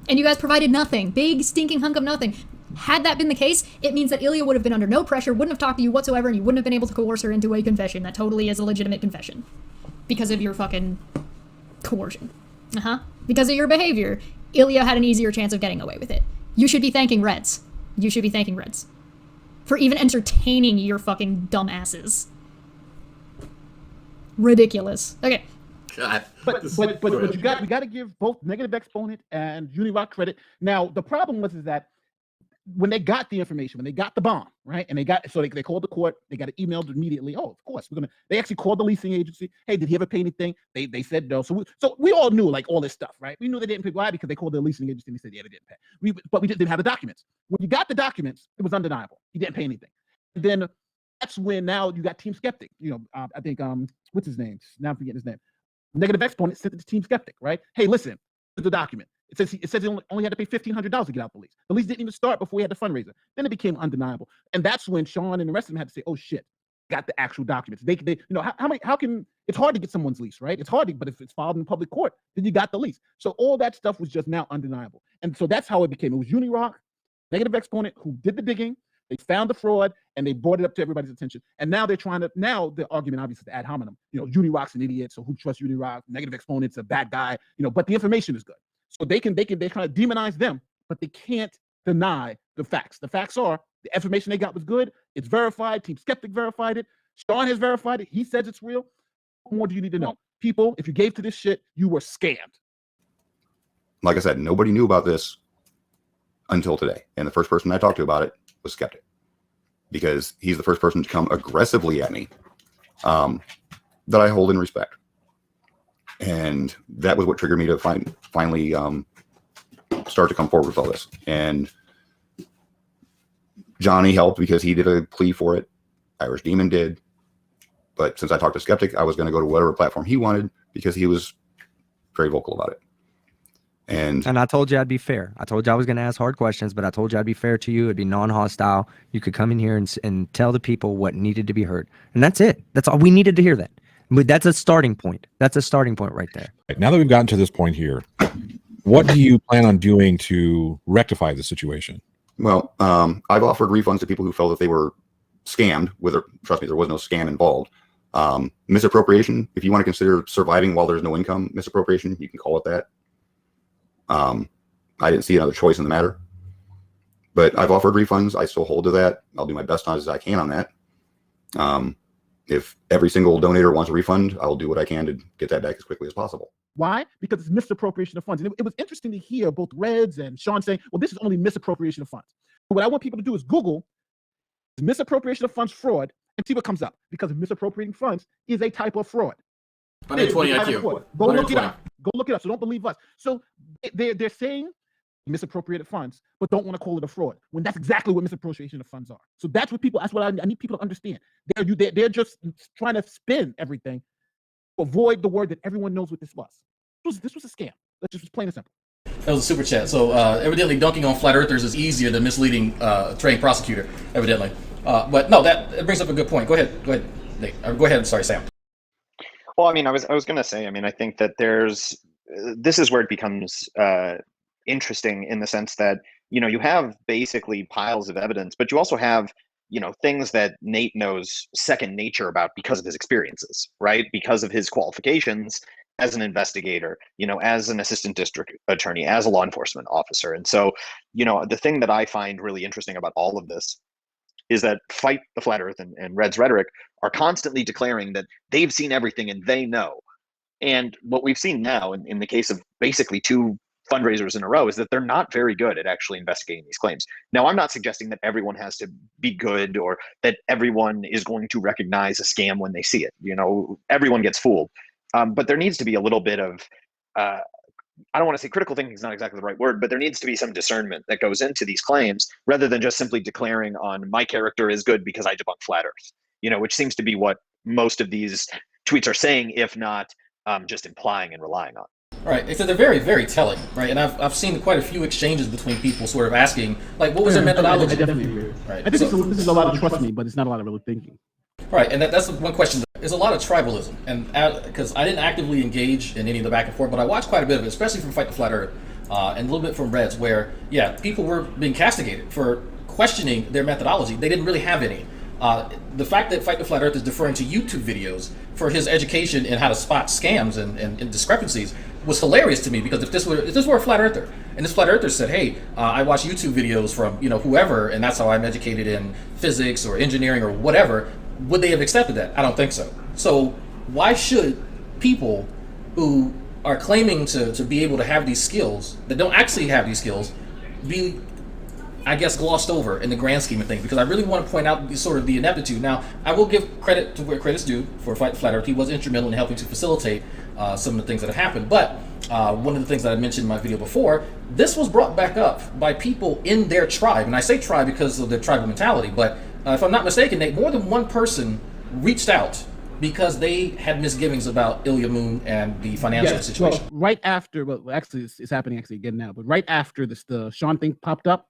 And you guys provided nothing. Big stinking hunk of nothing. Had that been the case, it means that Ilya would have been under no pressure, wouldn't have talked to you whatsoever, and you wouldn't have been able to coerce her into a confession that totally is a legitimate confession. Because of your fucking coercion. Because of your behavior, Ilya had an easier chance of getting away with it. You should be thanking Reds. You should be thanking Reds. For even entertaining your fucking dumb asses. Ridiculous. Okay. But we got to give both Negative Exponent and Unirock credit. Now the problem was that when they got the information, when they got the bomb, right, and they called the court, they got it emailed immediately. Oh, of course, they actually called the leasing agency. Hey, did he ever pay anything? They said no. So we all knew, like, all this stuff, right? We knew they didn't pay. Why? Because they called the leasing agency and they said, yeah, they didn't pay. But we didn't have the documents. When you got the documents, it was undeniable. He didn't pay anything. And then that's when now you got Team Skeptic. You know, I think what's his name? Now I'm forgetting his name. Negative Exponent sent it to Team Skeptic, right? Hey, listen, here's the document. It says he only had to pay $1,500 to get out the lease. The lease didn't even start before we had the fundraiser. Then it became undeniable, and that's when Shawn and the rest of them had to say, "Oh shit, got the actual documents." They you know, how can, it's hard to get someone's lease, right? It's hard, but if it's filed in public court, then you got the lease. So all that stuff was just now undeniable, and so that's how it became. It was Unirock, Negative Exponent, who did the digging. They found the fraud and they brought it up to everybody's attention. And now they're trying to, now the argument obviously is ad hominem. You know, Unirock's an idiot, so who trusts Unirock? Negative Exponent's a bad guy, you know, but the information is good. So they kind of demonize them, but they can't deny the facts. The facts are the information they got was good. It's verified. Team Skeptic verified it. Shawn has verified it. He says it's real. What more do you need to know? People, if you gave to this shit, you were scammed. Like I said, nobody knew about this until today. And the first person I talked to about it was Skeptic, because he's the first person to come aggressively at me that I hold in respect. And that was what triggered me to finally start to come forward with all this. And Johnny helped because he did a plea for it. Irish Demon did. But since I talked to Skeptic, I was going to go to whatever platform he wanted because he was very vocal about it. And I told you I'd be fair. I told you I was going to ask hard questions, but I told you I'd be fair to you. It'd be non-hostile. You could come in here and tell the people what needed to be heard. And that's it. That's all we needed to hear that. But that's a starting point. That's a starting point right there. Right, now that we've gotten to this point here, what do you plan on doing to rectify the situation? Well, I've offered refunds to people who felt that they were scammed. Trust me, there was no scam involved. Misappropriation, if you want to consider surviving while there's no income misappropriation, you can call it that. I didn't see another choice in the matter, but I've offered refunds. I still hold to that. I'll do my best as I can on that. If every single donator wants a refund, I'll do what I can to get that back as quickly as possible. Why? Because it's misappropriation of funds. And it was interesting to hear both Reds and Shawn saying, well, this is only misappropriation of funds. But what I want people to do is Google misappropriation of funds fraud and see what comes up, because misappropriating funds is a type of fraud. 120 IQ. Go look it up. Go look it up. So don't believe us. So they're saying misappropriated funds, but don't want to call it a fraud, when that's exactly what misappropriation of funds are. So that's what I need people to understand. They're just trying to spin everything to avoid the word that everyone knows what this was. This was a scam. That's just plain and simple. That was a super chat. So evidently dunking on flat earthers is easier than misleading a trained prosecutor, evidently. But no, that brings up a good point. Go ahead, Nate. Go ahead. Sorry, Sam. Well, I mean, I was going to say, I mean, I think that this is where it becomes interesting, in the sense that, you have basically piles of evidence, but you also have, things that Nate knows second nature about because of his experiences, right? Because of his qualifications as an investigator, as an assistant district attorney, as a law enforcement officer. And so, the thing that I find really interesting about all of this is that Fight the Flat Earth and Red's rhetoric are constantly declaring that they've seen everything and they know. And what we've seen now in the case of basically 2 fundraisers in a row is that they're not very good at actually investigating these claims. Now, I'm not suggesting that everyone has to be good, or that everyone is going to recognize a scam when they see it. Everyone gets fooled. But there needs to be a little bit of, I don't want to say critical thinking is not exactly the right word, but there needs to be some discernment that goes into these claims, rather than just simply declaring on my character is good because I debunk flat earth, which seems to be what most of these tweets are saying, if not just implying and relying on. Right, so they're very, very telling, right? And I've seen quite a few exchanges between people sort of asking, like, what was their methodology? I definitely agree. Right. I think this is a lot of trust me, but it's not a lot of really thinking. Right, and that's one question. There's a lot of tribalism, and because I didn't actively engage in any of the back and forth, but I watched quite a bit of it, especially from Fight the Flat Earth, and a little bit from Reds, where, people were being castigated for questioning their methodology. They didn't really have any. The fact that Fight the Flat Earth is deferring to YouTube videos for his education in how to spot scams and discrepancies was hilarious to me, because if this were a flat earther, and this flat earther said, hey, I watch YouTube videos from whoever, and that's how I'm educated in physics or engineering or whatever, would they have accepted that? I don't think so. So why should people who are claiming to be able to have these skills, that don't actually have these skills, be, I guess, glossed over in the grand scheme of things? Because I really want to point out the ineptitude. Now, I will give credit to where credit's due for Fight the Flat Earth. He was instrumental in helping to facilitate some of the things that have happened. But one of the things that I mentioned in my video before, this was brought back up by people in their tribe. And I say tribe because of their tribal mentality. But if I'm not mistaken, Nate, more than one person reached out because they had misgivings about Ilya Moon and the financial situation. Well, right after, actually, it's happening again now, but right after the Shawn thing popped up,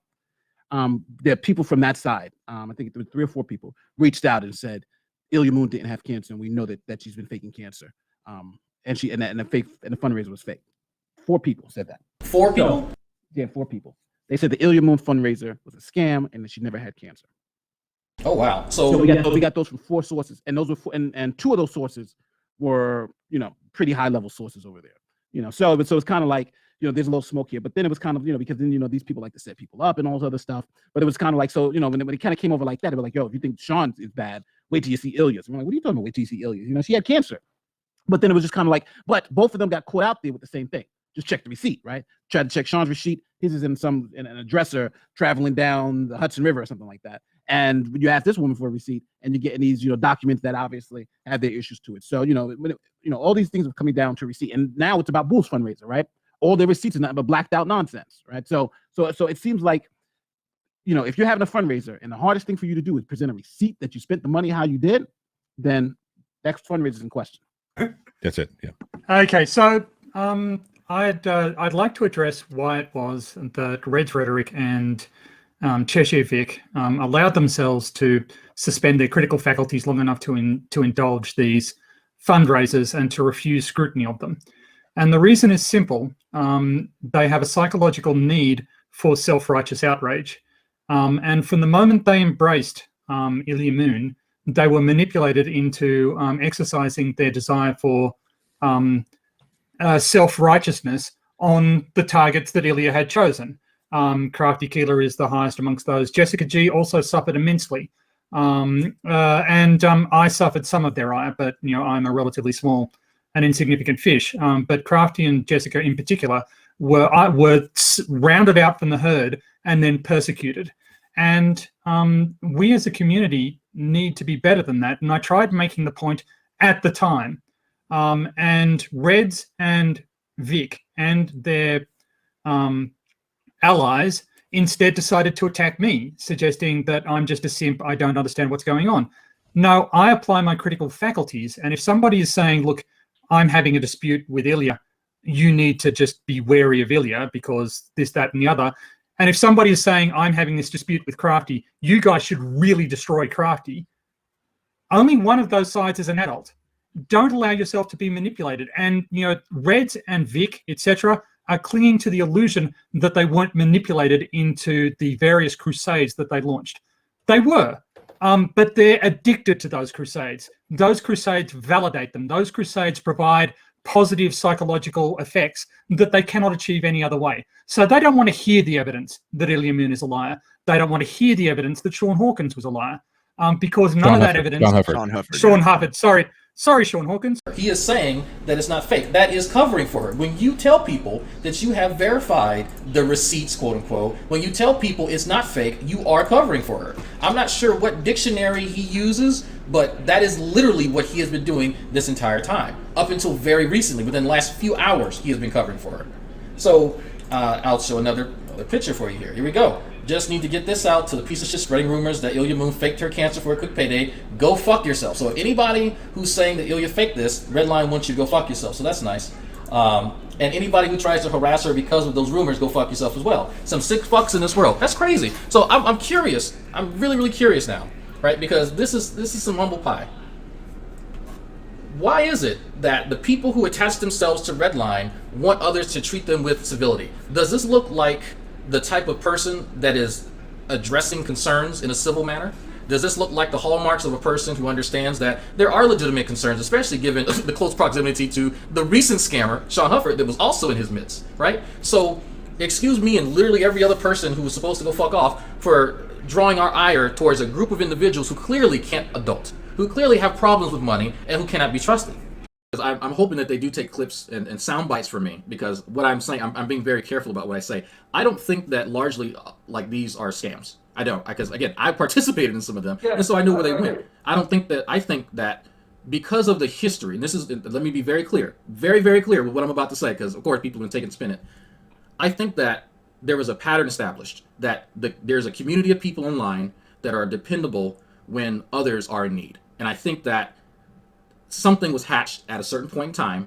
there are people from that side, I think there were 3 or 4 people, reached out and said Ilya Moon didn't have cancer, and we know that she's been faking cancer, and the fundraiser was fake. 4 people said that. 4 people? So, yeah, 4 people. They said the Ilya Moon fundraiser was a scam and that she never had cancer. Oh wow! So we got those from 4 sources, and those were and 2 of those sources were pretty high level sources over there. So it's kind of like, there's a little smoke here, but then it was kind of, because then, these people like to set people up and all this other stuff. But it was kind of like, so, when it kind of came over like that, they were like, yo, if you think Shawn is bad, wait till you see Ilya's. I'm like, what are you talking about? Wait till you see Ilya's. She had cancer. But then it was just kind of like, but both of them got caught out there with the same thing. Just check the receipt, right? Tried to check Shawn's receipt. His is in a dresser traveling down the Hudson River or something like that. And when you ask this woman for a receipt, and you're getting these, documents that obviously have their issues to it. So, all these things are coming down to receipt. And now it's about Bull's fundraiser, right? All their receipts are nothing but blacked out nonsense, right? So it seems like, if you're having a fundraiser and the hardest thing for you to do is present a receipt that you spent the money how you did, then next fundraiser is in question. That's it. Yeah. Okay, so I'd like to address why it was that Red's rhetoric and Cheshire Vic allowed themselves to suspend their critical faculties long enough to indulge these fundraisers and to refuse scrutiny of them. And the reason is simple. They have a psychological need for self-righteous outrage. And from the moment they embraced Ilya Moon, they were manipulated into exercising their desire for self-righteousness on the targets that Ilya had chosen. Crafty Keeler is the highest amongst those. Jessica G also suffered immensely. And I suffered some of their ire, but I'm a relatively small an insignificant fish. But Crafty and Jessica in particular were rounded out from the herd and then persecuted. And we as a community need to be better than that. And I tried making the point at the time. And Reds and Vic and their allies instead decided to attack me, suggesting that I'm just a simp, I don't understand what's going on. No, I apply my critical faculties, and if somebody is saying, look, I'm having a dispute with Ilya, you need to just be wary of Ilya because this, that, and the other. And if somebody is saying, I'm having this dispute with Crafty, you guys should really destroy Crafty, only one of those sides is an adult. Don't allow yourself to be manipulated. And, you know, Reds and Vic, etc., are clinging to the illusion that they weren't manipulated into the various crusades that they launched. They were, but they're addicted to those crusades. Those crusades validate them. Those crusades provide positive psychological effects that they cannot achieve any other way. So they don't want to hear the evidence that Ilya Moon is a liar. They don't want to hear the evidence that Shawn Hawkins was a liar, because none of that evidence... Shawn Hufford, sorry. Sorry, Shawn Hawkins. He is saying that it's not fake. That is covering for her. When you tell people that you have verified the receipts, quote unquote, when you tell people it's not fake, you are covering for her. I'm not sure what dictionary he uses, but that is literally what he has been doing this entire time. Up until very recently, within the last few hours, he has been covering for her. So I'll show another picture for you here. Here we go. Just need to get this out to the piece of shit spreading rumors that Ilya Moon faked her cancer for a quick payday. Go fuck yourself. So if anybody who's saying that Ilya faked this, Redline wants you to go fuck yourself. So that's nice. And anybody who tries to harass her because of those rumors, go fuck yourself as well. Some sick fucks in this world. That's crazy. So I'm curious. I'm really, really curious now, right? Because this is some humble pie. Why is it that the people who attach themselves to Redline want others to treat them with civility? Does this look like the type of person that is addressing concerns in a civil manner? Does this look like the hallmarks of a person who understands that there are legitimate concerns, especially given the close proximity to the recent scammer, Shawn Hufford, that was also in his midst, right? So, excuse me and literally every other person who was supposed to go fuck off for drawing our ire towards a group of individuals who clearly can't adult, who clearly have problems with money, and who cannot be trusted. I'm hoping that they do take clips and sound bites from me, because what I'm saying, I'm being very careful about what I say. I don't think that largely like these are scams. I don't, because again, I participated in some of them, and so I know where they went. I think that because of the history, and this is, let me be very clear, very, very clear with what I'm about to say, because of course people are going to take it and spin it. I think that there was a pattern established, that there's a community of people online that are dependable when others are in need. And I think that something was hatched at a certain point in time,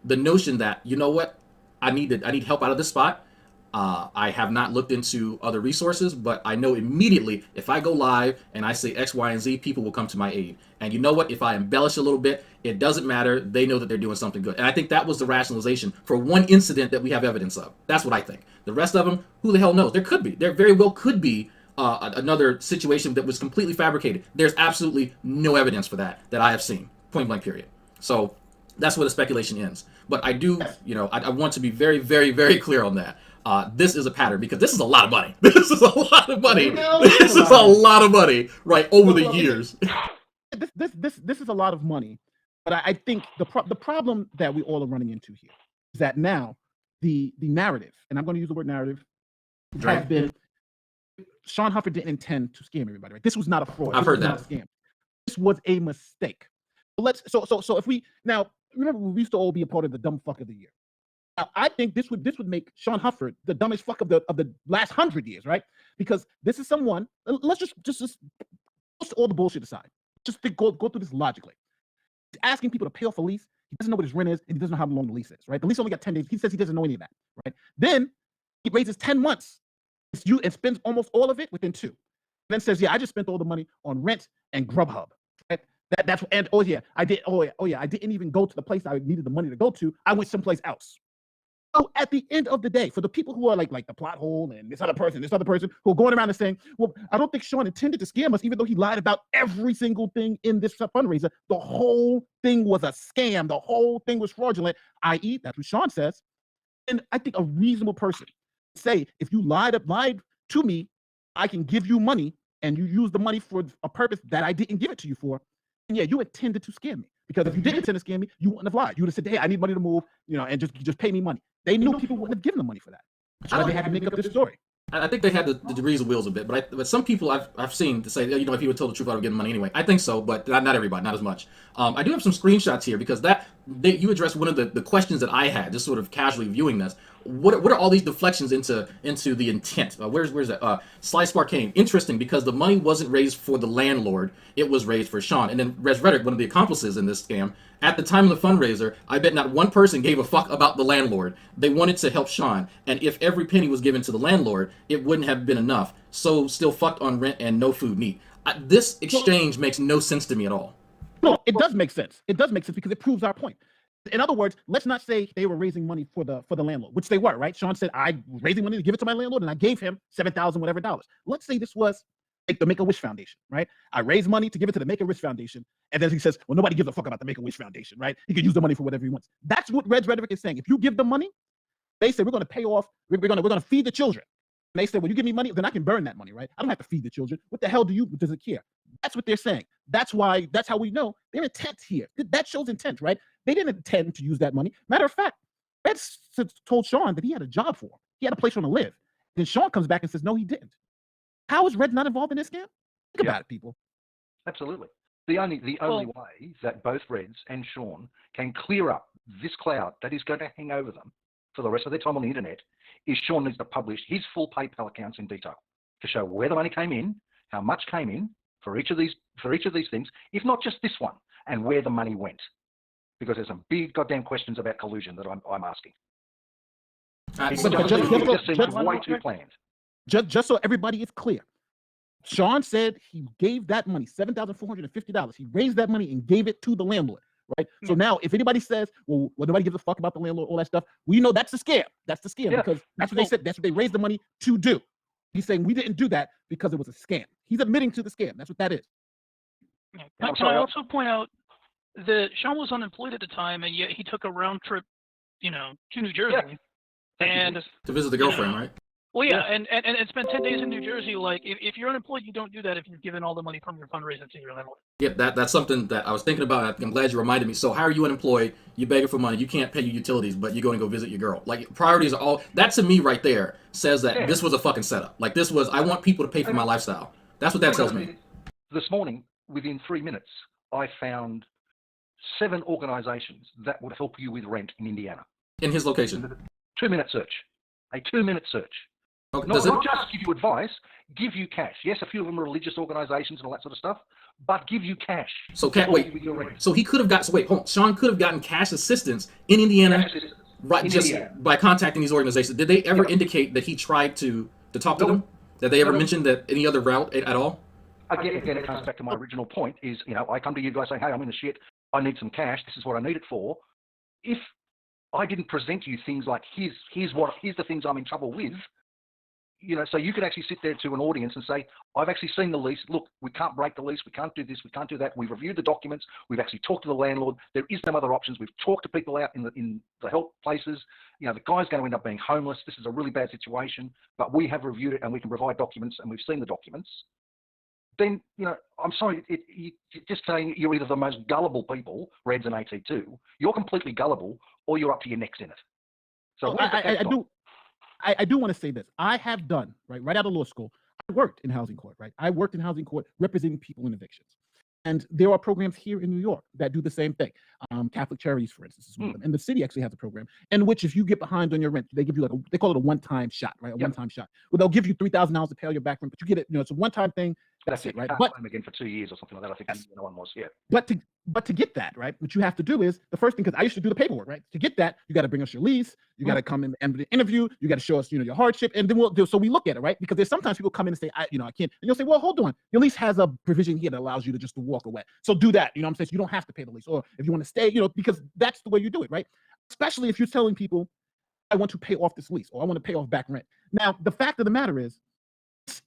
the notion that, you know what, I need help out of this spot. I have not looked into other resources, but I know immediately if I go live and I say X, Y, and Z, people will come to my aid. And you know what, if I embellish a little bit, it doesn't matter. They know that they're doing something good. And I think that was the rationalization for one incident that we have evidence of. That's what I think. The rest of them, who the hell knows? There very well could be another situation that was completely fabricated. There's absolutely no evidence for that I have seen. Point blank period. So that's where the speculation ends. But I do, I want to be very, very, very clear on that. This is a pattern, because this is a lot of money. This is a lot of money. This is a lot of money, right, over the years. This is a lot of money. But I think the problem that we all are running into here is that now the narrative, and I'm going to use the word narrative, has been Shawn Hufford didn't intend to scam everybody. Right? This was not a fraud. I've heard that. Scam. This was a mistake. So if we now remember, we used to all be a part of the dumb fuck of the year. Now, I think this would make Shawn Hufford the dumbest fuck of the last 100 years, right? Because this is someone. Let's just post all the bullshit aside. Just go through this logically. He's asking people to pay off a lease. He doesn't know what his rent is, and he doesn't know how long the lease is, right? The lease only got 10 days. He says he doesn't know any of that, right? Then he raises 10 months and spends almost all of it within 2. And then says, yeah, I just spent all the money on rent and Grubhub. Right? I didn't even go to the place I needed the money to go to. I went someplace else. So at the end of the day, for the people who are like the plot hole and this other person who are going around and saying, well, I don't think Shawn intended to scam us, even though he lied about every single thing in this fundraiser. The whole thing was a scam. The whole thing was fraudulent, i.e., that's what Shawn says. And I think a reasonable person say, if you lied to me, I can give you money, and you use the money for a purpose that I didn't give it to you for. And yeah, you intended to scam me. Because if you didn't intend to scam me, you wouldn't have lied. You would have said, hey, I need money to move, and just pay me money. They knew people wouldn't have given them money for that. That's why they had to make up this story. I think they had the degrees of wheels a bit, but some people I've seen to say, if you would told the truth, I would give them money anyway. I think so, but not everybody, not as much. I do have some screenshots here because you addressed one of the questions that I had, just sort of casually viewing this. What are all these deflections into the intent? Where's that? Sly Sparkane. Interesting, because the money wasn't raised for the landlord; it was raised for Shawn. And then Res Rhetoric, one of the accomplices in this scam, at the time of the fundraiser, I bet not one person gave a fuck about the landlord. They wanted to help Shawn, and if every penny was given to the landlord, it wouldn't have been enough. So still fucked on rent and no food need. This exchange makes no sense to me at all. No, it does make sense. It does make sense because it proves our point. In other words, let's not say they were raising money for the landlord, which they were, right? Shawn said, I was raising money to give it to my landlord, and I gave him $7,000 whatever dollars. Let's say this was like the Make-A-Wish Foundation, right? I raised money to give it to the Make-A-Wish Foundation, and then he says, well, nobody gives a fuck about the Make-A-Wish Foundation, right? He can use the money for whatever he wants. That's what Red's rhetoric is saying. If you give them money, they say we're going to pay off, we're going to feed the children. And they say, well, you give me money, then I can burn that money, right? I don't have to feed the children. What the hell does it care? That's what they're saying. That's how we know their intent here. That shows intent, right? They didn't intend to use that money. Matter of fact, Red told Shawn that he had a job for him. He had a place for him to live. Then Shawn comes back and says, no, he didn't. How is Red not involved in this scam? Think about it, people. Absolutely. The only way that both Reds and Shawn can clear up this cloud that is going to hang over them for the rest of their time on the internet is Shawn needs to publish his full PayPal accounts in detail to show where the money came in, how much came in for each of these things, if not just this one, and where the money went. Because there's some big goddamn questions about collusion that I'm asking. It just seems way too planned. Just so everybody is clear, Shawn said he gave that money, $7,450. He raised that money and gave it to the landlord, right? So now, if anybody says, well, nobody gives a fuck about the landlord, all that stuff, we know that's a scam. That's the scam because that's what they said. That's what they raised the money to do. He's saying we didn't do that because it was a scam. He's admitting to the scam. That's what that is. Can I also point out that Shawn was unemployed at the time, and yet he took a round trip, to New Jersey, and to visit the girlfriend, right? Well, yeah, and spent 10 days in New Jersey. Like, if you're unemployed, you don't do that if you're given all the money from your fundraiser to your landlord. Yeah, that's something that I was thinking about. I'm glad you reminded me. So how are you unemployed? You begging for money. You can't pay your utilities, but you're going to go visit your girl. Like, priorities are all... That, to me, right there, says that this was a fucking setup. Like, this was... I want people to pay for my lifestyle. That's what that tells me. This morning, within 3 minutes, I found 7 organizations that would help you with rent in Indiana. In his location? 2-minute search. A 2-minute search. Okay, not just give you advice, give you cash. Yes, a few of them are religious organizations and all that sort of stuff, but give you cash. So he could have got... So wait, hold on. Shawn could have gotten cash assistance in Indiana, right? By contacting these organizations. Did they ever indicate that he tried to talk to them? Did they ever mention that any other route at all? Again, it comes back to my original point: is I come to you guys saying, "Hey, I'm in the shit. I need some cash. This is what I need it for." If I didn't present you things like here's the things I'm in trouble with. So you could actually sit there to an audience and say, I've actually seen the lease. Look, we can't break the lease. We can't do this. We can't do that. We've reviewed the documents. We've actually talked to the landlord. There is no other options. We've talked to people out in the help places. The guy's going to end up being homeless. This is a really bad situation, but we have reviewed it and we can provide documents and we've seen the documents. Then, I'm sorry, you're just saying you're either the most gullible people, Reds and AT2, you're completely gullible, or you're up to your necks in it. So I do want to say this. I have done, right out of law school, I worked in housing court, right? I worked in housing court representing people in evictions. And there are programs here in New York that do the same thing. Catholic Charities, for instance, is one of them. And the city actually has a program in which if you get behind on your rent, they give you they call it a one-time shot, right? A one-time shot. Well, they'll give you $3,000 to pay all your back rent, but you get it, it's a one-time thing. That's it, right? But again for 2 years or something like that. I think one was, yeah. But to get that, right, what you have to do is the first thing, because I used to do the paperwork, right? To get that, you got to bring us your lease, you got to come in and the interview, you got to show us, your hardship, and then we look at it, right? Because there's sometimes people come in and say, I can't, and you'll say, well, hold on, your lease has a provision here that allows you to just walk away. So do that, what I'm saying? So you don't have to pay the lease, or if you want to stay, because that's the way you do it, right? Especially if you're telling people, I want to pay off this lease, or I want to pay off back rent. Now, the fact of the matter is,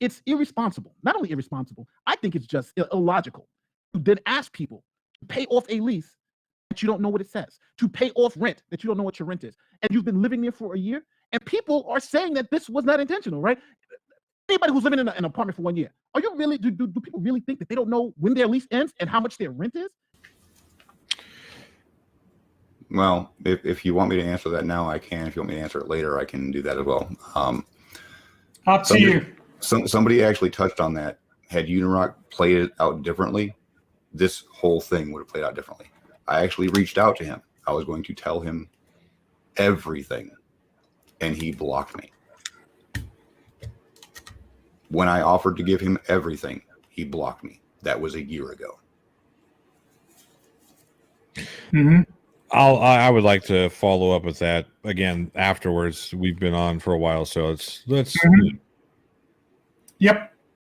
it's irresponsible. Not only irresponsible, I think it's just illogical to then ask people to pay off a lease that you don't know what it says, to pay off rent that you don't know what your rent is, and you've been living there for a year, and people are saying that this was not intentional, right? Anybody who's living in an apartment for 1 year, do people really think that they don't know when their lease ends and how much their rent is? Well, if you want me to answer that now, I can. If you want me to answer it later, I can do that as well. Up to you. Somebody actually touched on that. Had Unirock played it out differently, this whole thing would have played out differently. I actually reached out to him. I was going to tell him everything, and he blocked me. When I offered to give him everything, he blocked me. That was a year ago. Mm-hmm. I would like to follow up with that again afterwards. We've been on for a while, so let's. Mm-hmm. Yep.